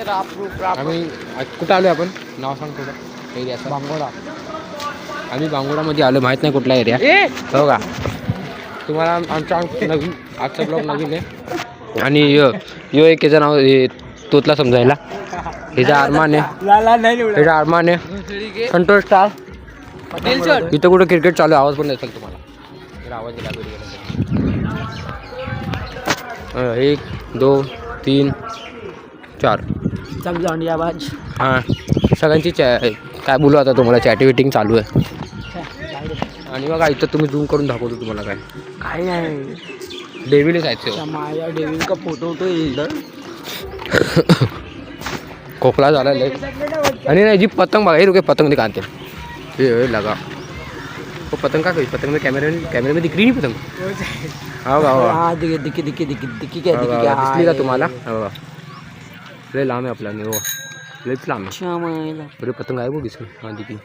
आम्ही कुठं आलो आपण नाव सांग थोडं एरियाचं. बांगोडा. आम्ही बांगोडामध्ये आलो, माहीत नाही कुठला एरिया हो का. तुम्हाला आमचा नवीन आजचा ब्लॉग नवीन आहे आणि यो एक याचं नाव हे तोतला समजायला. हिचा अरमान आहे, हिचा अरमान आहे संतोष स्टार. इथं कुठं क्रिकेट चालू आहे, आवाज पण नसेल तुम्हाला. आवाज दिला 1 2 3 4 हां सगळ्यांची काय बोलू आता तुम्हाला, चॅटिंग चालू आहे. आणि बघा इथं तुम्ही झूम करून दाखवतो तुम्हाला काय नाही. डेव्हिलच आहेत माझ्या डेव्हिल का फोटो येईल. खोकला झाला आणि नाही जी पतंग बघा, हे रुके पतंग मध्ये काढते हे लगा. वो पतंग का पतंग में कैमरे में दिख रही नहीं पतंग. हाँ दिसली का तुम्हाला. लय लांब आहे आपला हो, लयच लांब आहे. पतंग आहे बघ दिसली. हां दिखली.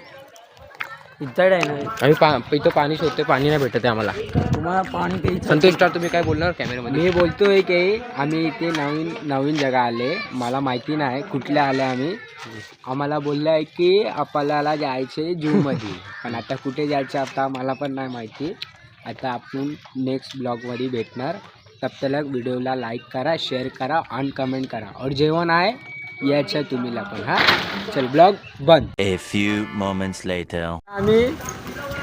आम्ही इथं पाणी शोधतोय, पाणी नाही भेटत आहे आम्हाला. तुम्हाला पाणी प्यायचं. संतोष स्टार तुम्ही काय बोलणार कॅमेऱ्यामध्ये. मी बोलतोय की आम्ही इथे नवीन जगा आले, मला माहिती नाही कुठल्या आले आम्ही. आम्हाला बोललं आहे की आपल्याला जायचे जूमध्ये, पण आता कुठे जायचं आता मला पण नाही माहिती. आता आपण नेक्स्ट ब्लॉगमध्ये भेटणार. तब तक व्हिडिओला लाईक करा, शेअर करा आणि कमेंट करा. और जेवण आहे याच्या तुम्हीला पण. हां चल ब्लॉग बंद. A few moments later. आम्ही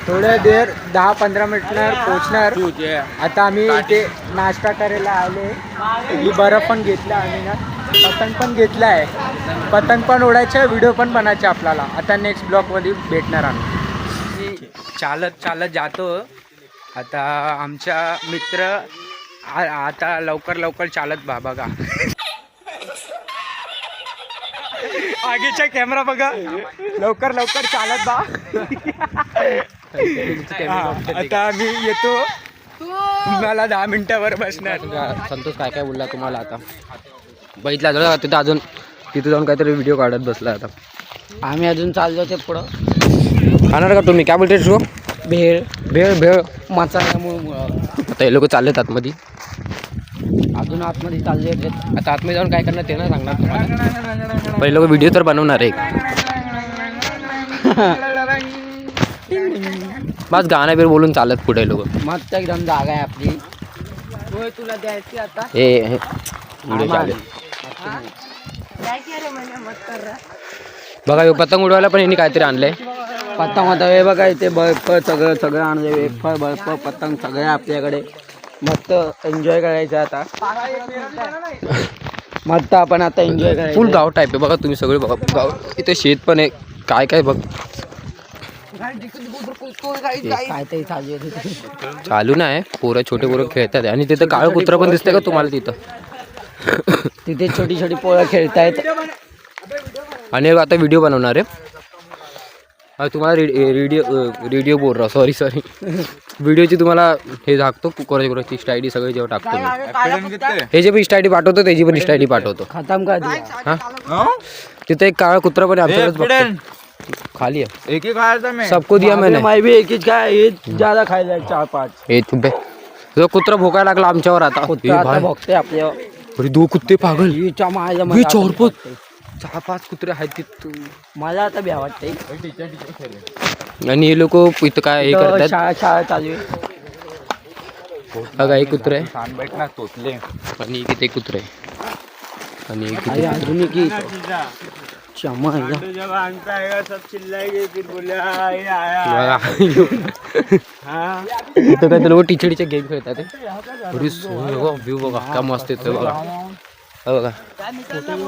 थोड्या देर 10-15 मिनिटनं पोचणार. आता आम्ही इथे नाश्ता करायला आले. ही बर्फ पण घेतला आम्ही ना, पतंग पण घेतला आहे. पतंग पण उडायचं, व्हिडिओ पण बनायचे आपल्याला. आता नेक्स्ट ब्लॉगमध्ये भेटणार आम्ही. चालत जातो. आता आमच्या मित्र आता लवकर चालत बघा. आगेचा कॅमेरा बघा, लवकर चालत बा. आता आम्ही येतो, तुम्हाला 10 मिनिटावर बसणार. संतोष काय बोलला तुम्हाला आता बघितला जरा तिथं जाऊन काहीतरी व्हिडिओ काढत बसला. आता आम्ही अजून चाललो ते पुढं. खाणार का तुम्ही काय बोलते शो. भेळ मसाल्यामुळे. आता हे लोक चाललेत आतमध्ये, अजून आतमध्ये चालले. आता आतमध्ये जाऊन काय करणार ते ना सांगणार तुम्हाला. पहिले लोक व्हिडिओ तर बनवणार आहे. बस गाणं बिर बोलून चालत पुढे लोक. मस्त एकदम जागा आहे आपली. तुला द्यायची आता हे व्हिडिओ चालेल बघा. पतंग उडवायला पण यांनी काहीतरी आणलंय. पतंग आता हे बघा इथे बर्फ सगळं आणलंय. वेफर बर्फ पतंग सगळे आपल्याकडे. मस्त एन्जॉय करायचं आता. मस्त आपण आता एन्जॉय करायचं. फुल गाव टाईप आहे बघा तुम्ही सगळे बघा. गाव इथे शेत पण आहे. काय बघ चालू नाही. छोटे पोरं खेळतात आणि तिथं काळं कुत्रं पण दिसतंय का तुम्हाला तिथं. तिथे छोटी पोरं खेळतायत आणि आता व्हिडिओ बनवणार आहे. तुम्हाला रेडिओ बोल रहा सॉरी व्हिडिओची तुम्हाला हे टाकतो कोराची इंस्टा आयडी सगळे जेव्हा टाकतो. हे जे पण इंस्टा आयडी पाठवतो त्याची पण इंस्टा आयडी पाठवतो. खतम का हां तिथे एक काळा कुत्रा पण आमच्याकडेच खाली है. एक ही खाया था मैं, सबको दिया मैंने. मैं भी एक ही खाया, ये ज्यादा खायला 4-5. हे तुबे जो कुत्रा भोकायला लागला आमच्यावर. आता भोगते आपल्यावर. अरे 2 कुत्ते पागल. 4-5 कुत्रे आहेत तिथं. मला आता भ्या वाटते. आणि हे लोक इथं काय हे करतात. शाळा चालू आहे बघा. एक कुत्रे तोतले आणि किती कुत्रे आणि अजून की इथं काय लोक टीचडीचे गेम खेळतात. व्ह्यू बघा का मस्त येतो बघा. बघा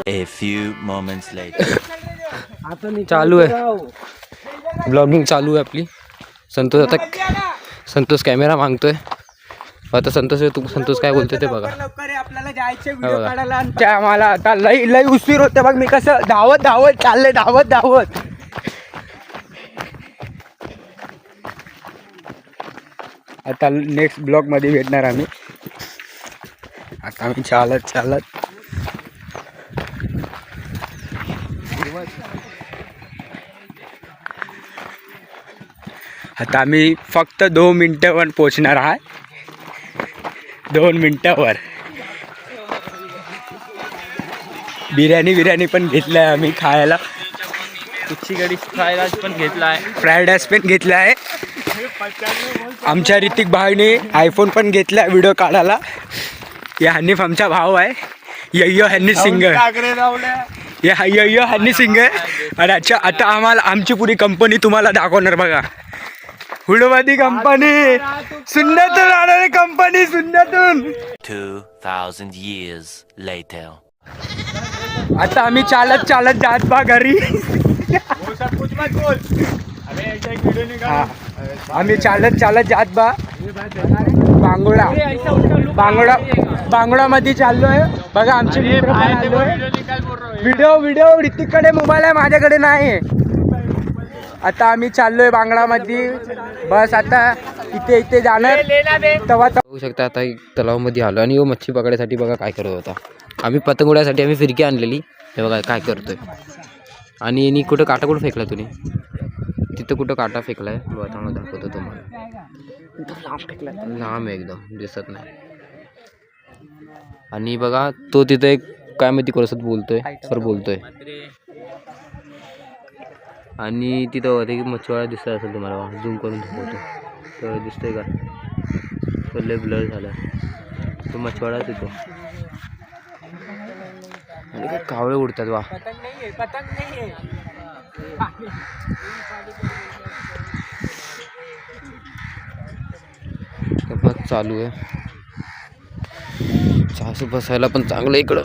A few moments later. चालू आहे ब्लॉगिंग चालू आहे आपली. संतोष कॅमेरा मागतोय. आता संतोष काय बोलतोय ते बघा. आपल्याला जायचे व्हिडिओ काढायला. आम्हाला आता लई उशीर होते बघ. मी कसं धावत चालले धावत. आता नेक्स्ट ब्लॉग मध्ये भेटणार आम्ही. आता आम्ही चालत आता आम्ही फक्त 2 मिनिटावर पोचणार आहे. 2 मिनिटावर बिर्याणी पण घेतलाय आम्ही खायला. कुच्ची गडी खायला पण घेतला आहे. फ्राईड राईस पण घेतला आहे. आमच्या ऋतिक भाईने आयफोन पण घेतला व्हिडिओ काढायला. या हनीफ आमचा भाऊ आहे. यय्यो हनी सिंगर यय्यो हनी सिंगर. आणि अच्छा आता आम्हाला आमची पुरी कंपनी तुम्हाला दाखवणार बघा. हुडवादी कंपनी सुन्नतून राहणारी कंपनी सुन्नतून. 2,000 years later. आता आम्ही चालत जात बा घरी. आम्ही चालत जात बा बांगोडा मध्ये चाललोय बघा. आमचे मित्र पण आलोय. व्हिडिओ ऋतिककडे मोबाईल आहे, माझ्याकडे नाही. आता आम्ही चाललोय बांगडामध्ये. बस आता इथे जाणार तेव्हा. बघू शकता आता तलावामध्ये आलो आणि मच्छी पकडायसाठी बघा काय करत होता. आम्ही पतंग उड्यासाठी आम्ही फिरकी आणलेली. हे बघा काय करतोय. आणि कुठं काटा कुठं फेकला तुम्ही? तिथं कुठं काटा फेकलाय बघा, चांगला दाखवतो तुम्हाला. लांब एकदम दिसत नाही. आणि बघा तो तिथं एक काय माहिती कोणासोबत बोलतोय. आणि तिथं होते की मच्छीवाळा दिसत असेल तुम्हाला. झूम करून दाखवतो तर दिसतंय का? तो लय ब्लर झाला. तो मच्छीवाळा तिथं. आणि काय कावळे उडतात वा. चालू आहे. सासू बसायला पण चांगलं इकडं.